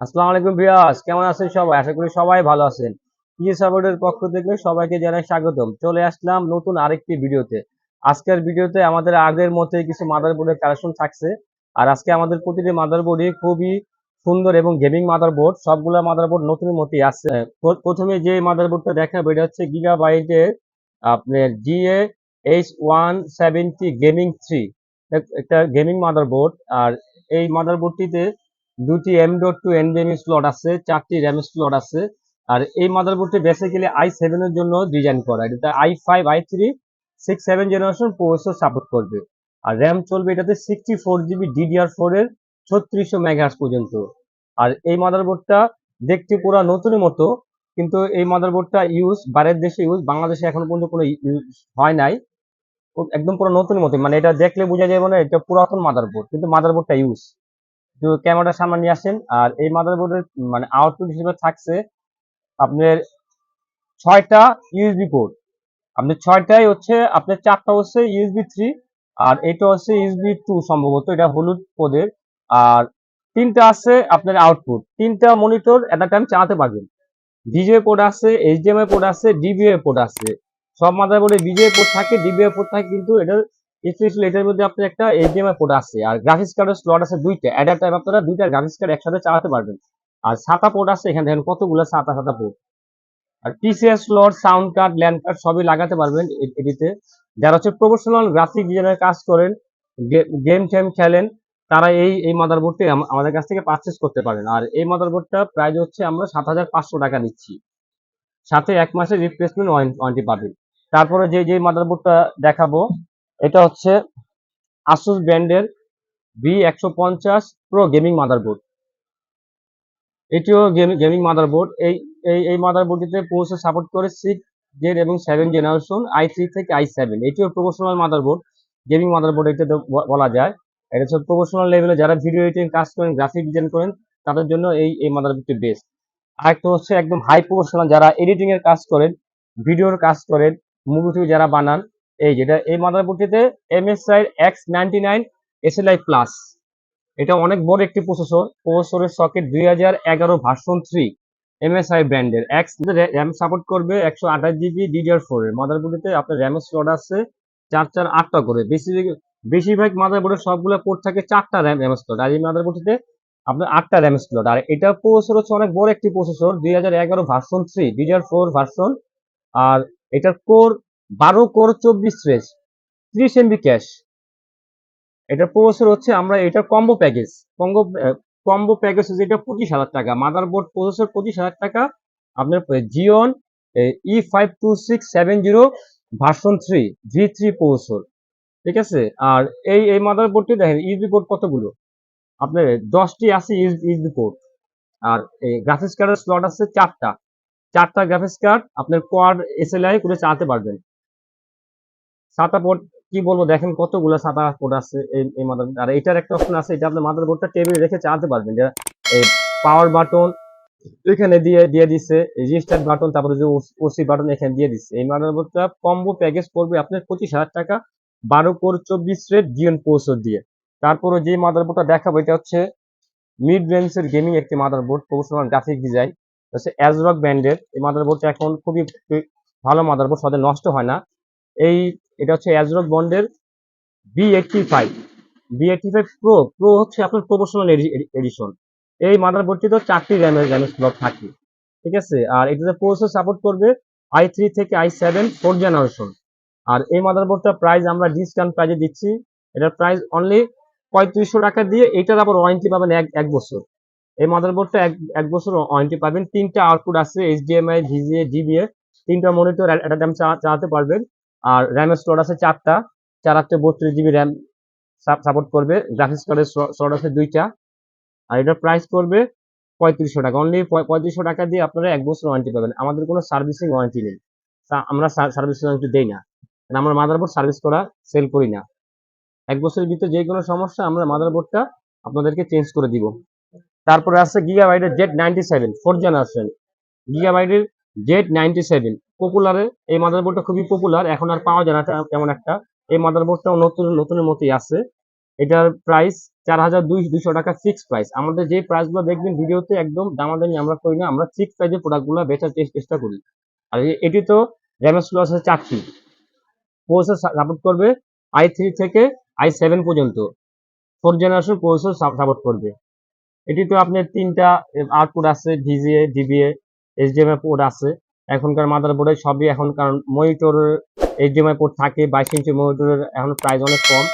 আসসালামু আলাইকুম ভিউয়ার্স, কেমন আছেন সবাই? আশা করি সবাই ভালো আছেন। পিএস সাপোর্টের পক্ষ থেকে সবাইকে জানাই স্বাগতম। চলে আসলাম নতুন আরেকটি ভিডিওতে। আজকের ভিডিওতে আমাদের আগের মতোই কিছু মাদারবোর্ডের কালেকশন থাকছে। আর আজকে আমাদের প্রতিটি মাদারবোর্ডই খুবই সুন্দর এবং গেমিং মাদারবোর্ড। সবগুলা মাদারবোর্ড নতুনের মতোই আছে। প্রথমে যে মাদারবোর্ডটা দেখাবো এটা হচ্ছে গিগাবাইটের আপনার জিএ H170 গেমিং 3। একটা গেমিং মাদারবোর্ড। আর এই মাদারবোর্ডটিতে দুটি M.2 NVMe স্লট আছে, 4টি RAM স্লট আছে। আর এই মাদারবোর্ডটি বেসিক্যালি i7 এর জন্য ডিজাইন করা। এটা i5 i3 6 7 generation processor support করবে। আর RAM চলবে এটাতে 64 GB DDR4 এর 3600 মেগাহার্টজ পর্যন্ত। আর এই মাদারবোর্ডটা দেখতে পুরো নতুনের মতো, কিন্তু এই মাদারবোর্ডটা বাইরের দেশে বাংলাদেশে এখনো পর্যন্ত কোনো ইউজ হয় নাই। একদম পুরো নতুনের মতো, মানে এটা দেখলে বোঝা যাবে না এটা পুরাতন মাদারবোর্ড, কিন্তু মাদারবোর্ডটা ইউজ। তো ক্যামেরার সামনে নিয়ে আসেন। আর এই মাদারবোর্ডের মানে আউটপুট হিসেবে থাকছে আপনার 6টা ইউএসবি পোর্ট। আপনি 6টাই হচ্ছে, আপনার 4টা হচ্ছে USB 3, আর এটা হচ্ছে USB 2 সম্ভবত, এটা হলুদ পদের। আর 3টা আছে আপনার আউটপুট, 3টা মনিটর এট টাইম চালাতে পারবেন। বিজিএ পোর্ট আছে, এইচডিএমআই পোর্ট আছে, ডিবিএ পোর্ট আছে। সব মাদারবোর্ডে বিজিএ পোর্ট থাকে, ডিবিএ পোর্ট থাকে, কিন্তু এটার স্পেশালি এটার মধ্যে আপনার একটা এইচডিএমআই পোর্ট আছে। আর গ্রাফিক্স কার্ডের স্লট আছে দুইটা, এট টাইম আপনারা দুইটা গ্রাফিক্স কার্ড একসাথে চালাতে পারবেন। আর সাতা পোর্ট আছে, এখানে দেখেন কতগুলো সাতা সাতা পোর্ট। আর TCS slot, sound card, LAN card সবই লাগাতে পারবেন এটিতে। যারা হচ্ছে প্রফেশনাল গ্রাফিক ডিজাইনের কাজ করেন, গেম টেম খেলেন, তারা এই এই মাদারবোর্ডটি আমাদের কাছ থেকে পারচেস করতে পারেন। আর এই মাদারবোর্ডটা প্রাইস হচ্ছে আমরা 7,500 টাকা নিচ্ছি, সাথে 1 মাসের রিপ্লেসমেন্ট ওয়ারেন্টি পাবেন। তারপরে যে যে মাদারবোর্ডটা দেখাবো এটা হচ্ছে আসুস ব্র্যান্ডের B150 প্রো গেমিং মাদারবোর্ড। এটিও গেমিং মাদারবোর্ড। এই এই এই মাদারবোর্ডটিতে প্রসেসর সাপোর্ট করে 6 জেন এবং 7 জেনারেশন i3 থেকে i7। এটিও প্রফেশনাল মাদারবোর্ড, গেমিং মাদারবোর্ড এটাতে বলা যায়। এটা হচ্ছে প্রফেশনাল লেভেলে যারা ভিডিও এডিটিং কাজ করেন, গ্রাফিক ডিজাইন করেন, তাদের জন্য এই এই মাদারবোর্ডটি বেস্ট। আরেকটা হচ্ছে একদম হাই প্রফেশনাল যারা এডিটিং এর কাজ করেন, ভিডিওর কাজ করেন, মুভি টুভি যারা বানান, এই যেটা এই মাদারবোর্ডটিতে MSI X99 SLI প্লাস। এটা অনেক বড় একটি প্রসেসরের সকেট 2011 ভার্সন 3, MSI ব্র্যান্ডের। এক্স র্যাম সাপোর্ট করবে, 128 GB DDR4 এর মাদারবোর্ডে আপনার র্যামের স্লট আছে 4 4 8টা করে। বেশিরভাগ মাদারবোর্ডের সবগুলো পোর্ট থাকে 4টা র্যাম স্লট, আর এই মাদারবোর্ডটিতে আপনার 8টা র্যাম স্লট। আর এটা প্রসেসর হচ্ছে অনেক বড় একটি প্রসেসর, 2011 ভার্সন 3 DDR4 ভার্সন। আর এটার core 12 core 24 thread, 30 MB cache. এটার প্রসেসর হচ্ছে আমরা এটার কম্বো প্যাকেজ যেটা 25,000 টাকা, মাদারবোর্ড প্রসেসর 25,000 টাকা। আপনার Jeon E52670 version 3 V3 processor, ঠিক আছে। আর এই মাদারবোর্ডটি দেখেন ইউএসবি পোর্ট কতগুলো, আপনার 10টি আছে ইউএসবি পোর্ট। আর এই গ্রাফিক্স কার্ডের স্লট আছে 4টা গ্রাফিক্স কার্ড আপনার কোয়াড এসএলআই করে চালাতে পারবেন। সাতা পোর্ট কি বলবো, দেখেন কতগুলো সাতা পোর্ট আছে এই মাদার। আর এটার একটা অপশন আছে, এটা আপনার মাদারবোর্ডটা টেবিলে রেখে চালাতে পারবেন। যেটা এই পাওয়ার বাটন এখানে দিয়ে দিয়ে দিচ্ছে, রিস্টার্ট বাটন, তারপরে যে ওসি বাটন এখানে দিয়ে দিচ্ছে। এই মাদারবোর্ডটা কম্বো প্যাকেজ পড়বে আপনার 25,000 টাকা, 12 কোর 24 থ্রেড জিওন প্রসেসর দিয়ে। তারপরে যে মাদারবোর্ডটা দেখাবো এটা হচ্ছে মিড রেঞ্জের গেমিং একটি মাদারবোর্ড, প্রফেশনাল গ্রাফিক ডিজাইন, হচ্ছে অ্যাজরক ব্র্যান্ডের। এই মাদারবোর্ডটা এখন খুবই ভালো মাদারবোর্ড, সহজে নষ্ট হয় না। এই এটা হচ্ছে অ্যাজরক বন্ডের B85 B85 প্রো। প্রো হচ্ছে আপনার প্রফেশনাল এডিশন। এই মাদারবোর্ডটিতে 4টি র্যাম স্লট থাকে, ঠিক আছে। আর এটাতে প্রসেসর সাপোর্ট করবে i3 থেকে i7 4 জেনারেশন। আর এই মাদারবোর্ডটা প্রাইস আমরা ডিসকাউন্ট প্রাইজে দিচ্ছি। এটার প্রাইস অনলি 3500 টাকা দিয়ে। এটার আবার ওয়ারেন্টি পাবেন এক বছর। এই মাদারবোর্ডটা এক বছর ওয়ারেন্টি পাবেন। 3টা আউটপুট আছে, HDMI VGA GBA, 3টা মনিটর একটা টাইম চালাতে পারবেন। আর র্যামের স্লট আছে 4টা, 4/32 GB র্যাম সাপোর্ট করবে। গ্রাফিক্স কার্ডের স্লট আছে 2টা। আর এটার প্রাইস পড়বে 3500 টাকা। অনলি 3500 টাকা দিয়ে আপনারা এক বছর ওয়ারেন্টি পাবেন। আমাদের কোনো সার্ভিসিং ওয়ারেন্টি নেই, আমরা সার্ভিসিং ওয়ারেন্টি দেই না, আমরা মাদারবোর্ড সার্ভিস করা সেল করি না। এক বছরের ভিতরে যে কোনো সমস্যা আমরা মাদারবোর্ডটা আপনাদেরকে চেঞ্জ করে দিব। তারপরে আছে গিগাবাইটের Z97 4 জেনারেশন। গিগাবাইটের Z97 পপুলারে, এই মাদারবোর্ডটা খুবই পপুলার, এখন আর পাওয়া যায় না তেমন একটা। এই মাদারবোর্ডটাও নতুনের মতোই আছে। এটার প্রাইস 4200 টাকা ফিক্সড প্রাইস। আমাদের যে প্রাইসগুলো দেখবেন ভিডিওতে একদম দামাদামি আমরা করি না, আমরা ফিক্সড প্রাইসে প্রোডাক্টগুলো বেচার চেষ্টা করি। আর এটি তো র্যামের স্লট আছে 4টি, প্রসেসর সাপোর্ট করবে i3 থেকে i7 পর্যন্ত, 4th জেনারেশন প্রসেসর সাপোর্ট করবে। এটিতে আপনার 3টা আউটপুট আছে, ভিজিএ, ডিবিএ, এইচডিএমআই পোর্ট আছে। এখনকার মাদারবোর্ডে সবই এখন, কারণ মনিটরের এইচডিএমআই পোর্ট থাকে, 22 ইঞ্চি মনিটরের এখন প্রাইস অনেক কম।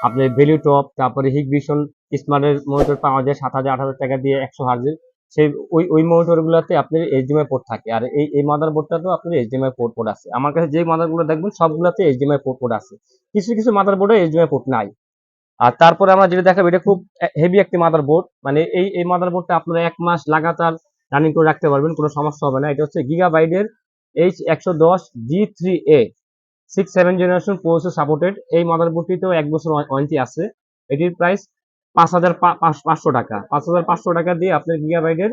আপনার ভ্যালু টপ, তারপরে হিগভিশন স্মার্টের মনিটর পাওয়া যায় 7,000 8,000 টাকা দিয়ে 100 হার্জের। সেই ওই মনিটরগুলোতে আপনার এইচডিএমআই পোর্ট থাকে। আর এই মাদারবোর্ডটাতেও আপনার এইচডিএমআই পোর্ট আছে। আমার কাছে যে মাদারবোর্ড দেখবেন সবগুলোতে এইচডিএমআই পোর্ট আছে। কিছু কিছু মাদারবোর্ডে এইচডিএমআই পোর্ট নাই। আর তারপরে আমরা যেটা দেখাবো, এটা খুব হেভি একটি মাদারবোর্ড, মানে এই মাদারবোর্ডটা আপনারা 1 মাস লাগাতার রানিং করে রাখতে পারবেন, কোনো সমস্যা হবে না। এটা হচ্ছে গিগাবাইটের H110G3A 6-7 জেনারেশন প্রসেসর সাপোর্টেড। এই মাদারবোর্ডটিতেও 1 বছর ওয়ারেন্টি আছে। এটির প্রাইস 5,500 টাকা। 5,500 টাকা দিয়ে আপনার গিগাবাইটের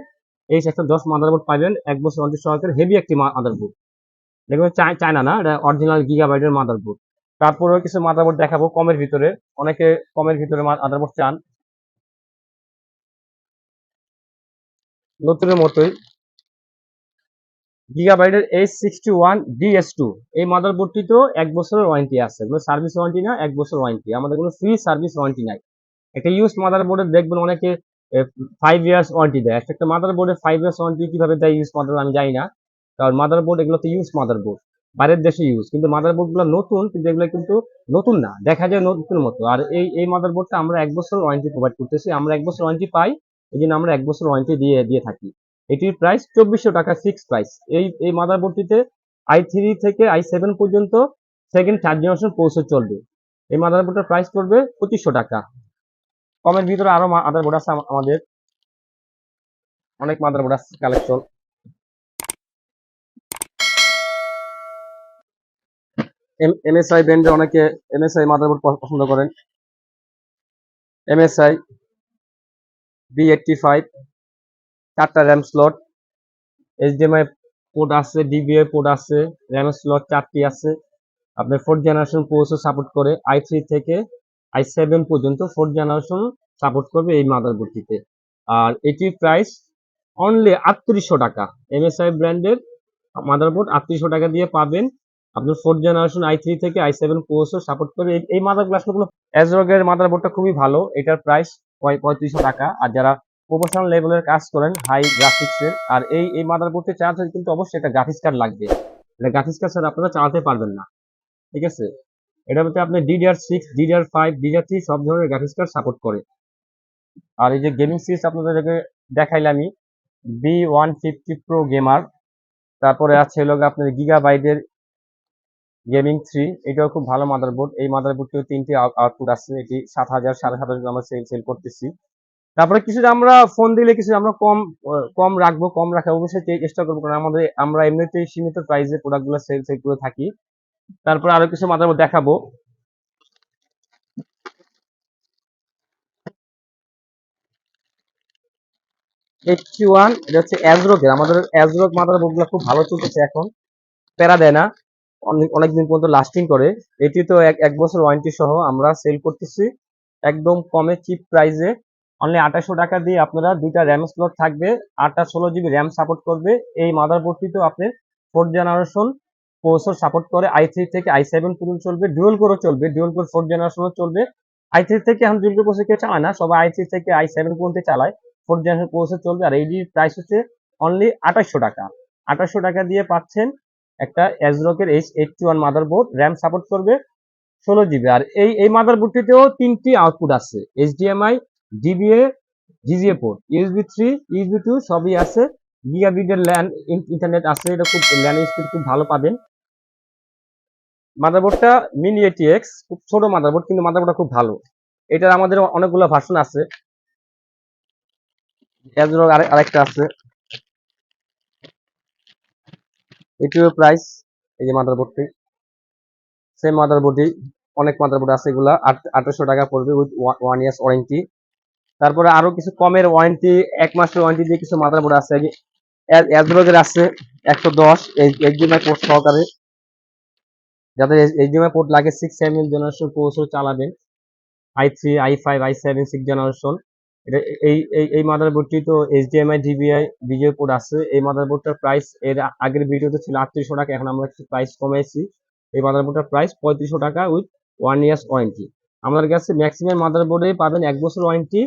H110 মাদারবোর্ড পাবেন 1 বছর ওয়ারেন্টি সহকারে। হেভি একটি মাদারবোর্ড, দেখবেন চায়না না, এটা অরিজিনাল গিগাবাইটের মাদারবোর্ড। তারপরেও কিছু মাদারবোর্ড দেখাবো কমের ভিতরে, অনেকে কমের ভিতরে মাদারবোর্ড চান। নতুনের মতোই গিগাবাইটের H61DS2, এই মাদারবোর্ডটিতেও 1 বছরের ওয়ারেন্টি আছে। কোনো সার্ভিস ওয়ারেন্টি না, 1 বছর ওয়ারেন্টি, আমাদের কোনো ফ্রি সার্ভিস ওয়ারেন্টি নাই। একটা ইউজ মাদারবোর্ডে দেখবেন অনেকে 5 ইয়ার্স ওয়ারেন্টি দেয়। একটা মাদারবোর্ডে 5 ইয়ার্স ওয়ারেন্টি কিভাবে দেয় ইউজ মাদারবোর্ড আমি জানি না, কারণ মাদারবোর্ড এগুলো তো ইউজ মাদারবোর্ড, বাইরের দেশে ইউজ, কিন্তু মাদারবোর্ডগুলো নতুন, কিন্তু এগুলো কিন্তু নতুন না, দেখা যায় নতুন মতো। আর এই মাদারবোর্ডটা আমরা 1 বছর ওয়ারেন্টি প্রোভাইড করতেছি, আমরা 1 বছর ওয়ারেন্টি পাই, এই জন্য আমরা 1 বছর ওয়ারেন্টি দিয়ে থাকি। এটির প্রাইস 2400 টাকা ফিক্সড প্রাইস। এই মাদারবোর্ডটিতে i3 থেকে i7 পর্যন্ত 2nd 3rd জেনারেশন প্রসেসর চলবে। এই মাদারবোর্ডটার প্রাইস পড়বে 2500 টাকা। কমের ভিতরে আরো মাদারবোর্ড আছে, আমাদের অনেক মাদারবোর্ড আছে কালেকশন। MSI ব্র্যান্ডের অনেকে MSI মাদারবোর্ড পছন্দ করেন। MSI B85, 4টা র্যাম স্লট, HDMI পোর্ট আছে, DVI পোর্ট আছে, র্যাম স্লট 4টি আছে। আপনার 4th জেনারেশন প্রসেসর সাপোর্ট করে, i3 থেকে i7 পর্যন্ত 4th জেনারেশন সাপোর্ট করবে এই মাদারবোর্ডটিতে। আর এটির প্রাইস অনলি 3800 টাকা। MSI ব্র্যান্ডের মাদারবোর্ড 3800 টাকা দিয়ে পাবেন। আপনার 4th জেনারেশন i3 থেকে i7 প্রসেসর সাপোর্ট করে। এই মাদারগুলো আসলে কোনো, অ্যাজরকের মাদারবোর্ডটা খুবই ভালো, এটার প্রাইস 3500 টাকা। আর যারা প্রফেশনাল লেভেলের কাজ করেন হাই গ্রাফিক্সের, আর এই মাদারবোর্ডটি চালাতে কিন্তু অবশ্যই একটা গ্রাফিক্স কার্ড লাগবে, এটা গ্রাফিক্স কার্ড ছাড়া আপনারা চালাতে পারবেন না, ঠিক আছে। এটার মধ্যে আপনি DDR6, DDR5, DDR3 সব ধরনের গ্রাফিক্স কার্ড সাপোর্ট করে। আর এই যে গেমিং সিরিজ আপনাদেরকে দেখাইলাম আমি, B150 Pro গেমার। তারপরে আছে হলো আপনার গিগাবাইটের গেমিং 3, এটাও খুব ভালো মাদারবোর্ড। এই মাদারবোর্ডটিও 3টি আউটপুট আছে। এটি 7,000 7,500 আমরা সেল করতেছি। তারপরে কিছু আমরা ফোন দিলে কিছু আমরা কম রাখবো, কম রাখার অবশ্যই চেষ্টা করবো, কারণ আমরা এমনিতেই সীমিত প্রাইসে প্রোডাক্টগুলো সেল করে থাকি। তারপরে আরো কিছু মাদারবোর্ড দেখাবো। H1, এটা হচ্ছে অ্যাজরকের, আমাদের অ্যাজরক মাদারবোর্ডগুলো খুব ভালো চলতেছে এখন, প্যারা দেয় না, অনেকদিন পর্যন্ত লাস্টিং করে। এটি তো 1 বছর ওয়ারেন্টি সহ আমরা সেল করতেছি একদম কমে, চিপ প্রাইসে। অনলি 2800 টাকা দিয়ে আপনারা 2টা র্যাম স্লট থাকবে, 8 16 জিবি র্যাম সাপোর্ট করবে। এই মাদারবোর্ডটিতেও আপনার 4th জেনারেশন প্রসেসর সাপোর্ট করে, i3 থেকে i7 পর্যন্ত চলবে, ডুয়াল কোরও চলবে, ডুয়াল কোর 4th জেনারেশনও চলবে। i3 থেকে এখন ডুয়াল কোর প্রসেসর কেউ চালায় না, সবাই i3 থেকে i7 পর্যন্ত চালায়, 4th জেনারেশন প্রসেসর চলবে। আর এইটির প্রাইস হচ্ছে অনলি 2800 টাকা। 2800 টাকা দিয়ে পাচ্ছেন একটা অ্যাজরকের H81 মাদারবোর্ড, র্যাম সাপোর্ট করবে 16 জিবি। আর এই মাদারবোর্ডটিতেও 3টি আউটপুট আছে, HDMI, DVA, GGA port, USB 3, USB 2 সবই আছে। গিগাবিটের ল্যান ইন্টারনেট আছে, এটা খুব ল্যান স্পিড খুব ভালো পাবেন। মাদারবোর্ডটা মিনি ATX, খুব ছোট মাদারবোর্ড, কিন্তু মাদারবোর্ডটা খুব ভালো। এটার আমাদের অনেকগুলো ভার্সন আছে, অ্যাজরক আরেকটা আছে, এটিও প্রাইস, এই যে মাদারবোর্ডটি, সেম মাদারবোর্ডই, অনেক মাদারবোর্ড আছে, এগুলা 2800 টাকা পড়বে উইথ 1 ইয়ার্স ওয়ারেন্টি। তারপরে আরো কিছু কমের ওয়ারেন্টি, 1 মাসের ওয়ারেন্টি দিয়ে কিছু মাদারবোর্ড আছে। অ্যাজরকের আছে 110 HDMI পোর্ট সহকারে, যাদের HDMI পোর্ট লাগে 6-7 জেনারেশন প্রসেসর চালাবেন, i5 i7 6 জেনারেশন। এটা এই মাদারবোর্ডটি তো HDMI DVI বিজয় পোর্ট আছে। এই মাদারবোর্ডটার প্রাইস এর আগের ভিডিওতে ছিল 3800 টাকা, এখন আমরা একটু প্রাইস কমাইছি। এই মাদারবোর্ডটার প্রাইস 3500 টাকা উইথ 1 ইয়ার্স ওয়ারেন্টি। আমাদের কাছে ম্যাক্সিমাম মাদারবোর্ডে পাবেন 1 বছর ওয়ারেন্টি।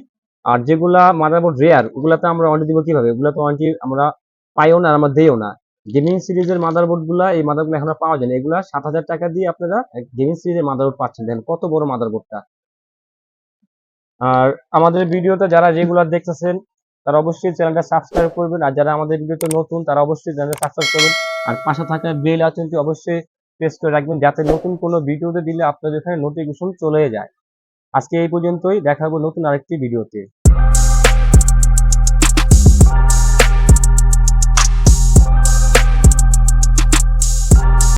আর যেগুলা মাদারবোর্ড রেয়ার ওগুলাতে আমরা ওয়ারেন্টি দিব কিভাবে? ওগুলাতে ওয়ারেন্টি আমরা পাইও না, আমরা দেইও না। গেমিং সিরিজের মাদারবোর্ড গুলা, এই মাদারবোর্ড এখন পাওয়া যায় না। এগুলা 7000 টাকা দিয়ে আপনারা গেমিং সিরিজের মাদারবোর্ড পাচ্ছেন। দেখেন কত বড় মাদারবোর্ডটা। আর আমাদের ভিডিওতে যারা রেগুলার দেখতেছেন তারা অবশ্যই চ্যানেলটা সাবস্ক্রাইব করবেন, আর যারা আমাদের ভিডিওতে নতুন তারা অবশ্যই চ্যানেলটা সাবস্ক্রাইব করবেন। আর পাশে থাকা বেল আইকনটি অবশ্যই প্রেস করে রাখবেন, যাতে নতুন কোনো ভিডিওতে দিলে আপনাদের এখানে নোটিফিকেশন চলে যায়। আজকে এই পর্যন্তই, দেখা হবে নতুন আরেকটি ভিডিওতে।